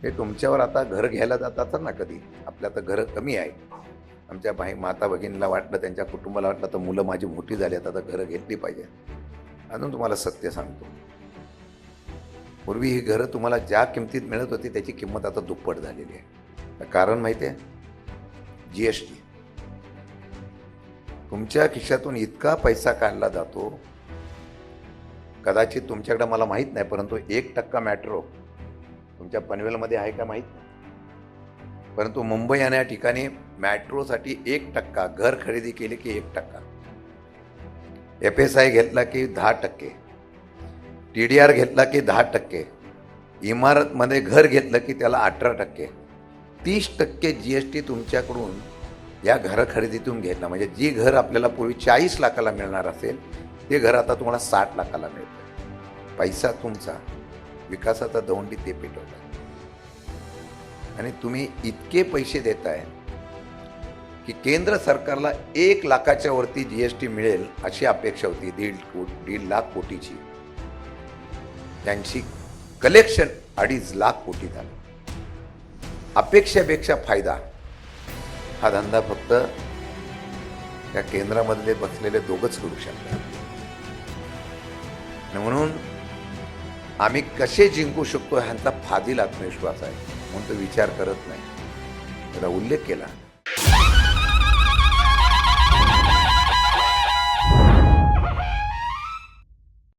ते तुमच्यावर आता घर घ्यायला जातात ना कधी, आपल्या आता घरं कमी आहे. आमच्या माता भगिनीला वाटलं, त्यांच्या कुटुंबाला वाटलं तर मुलं माझी मोठी झाली आता घरं घेतली पाहिजे. अजून तुम्हाला सत्य सांगतो, पूर्वी ही घरं तुम्हाला ज्या किमतीत मिळत होती त्याची किंमत आता दुप्पट झालेली आहे. कारण माहिती आहे, GST. तुमच्या खिशातून इतका पैसा काढला जातो, कदाचित तुमच्याकडे मला माहीत नाही, परंतु 1% मेट्रो तुमच्या पनवेलमध्ये आहे का माहीत नाही, परंतु मुंबई आणि या ठिकाणी मेट्रोसाठी 1% घर खरेदी केली की 1%, FSI घेतला की 10%, TDR घेतला की 10%, इमारतमध्ये घर घेतलं की त्याला 18%, 30% GST तुमच्याकडून या घर खरेदीतून घेतला. म्हणजे जी घर आपल्याला पूर्वी 40 लाखाला मिळणार असेल ते घर आता तुम्हाला 60 लाखाला मिळतं. पैसा तुमचा, विकासाचा दवंडी ते पेटवतात. आणि तुम्ही इतके पैसे देताय की केंद्र सरकारला 1 लाखाच्या वरती GST मिळेल अशी अपेक्षा होती, 1.5 लाख कोटीची. त्यांची कलेक्शन 2.5 लाख कोटी झालं. अपेक्षेपेक्षा फायदा हा धंदा फक्त त्या केंद्रामधले बसलेले दोघंच करू शकतात. म्हणून आम्ही कसे जिंकू शकतो ह्यांचा फाजील आत्मविश्वास आहे, म्हणून तो विचार करत नाही. त्याचा उल्लेख केला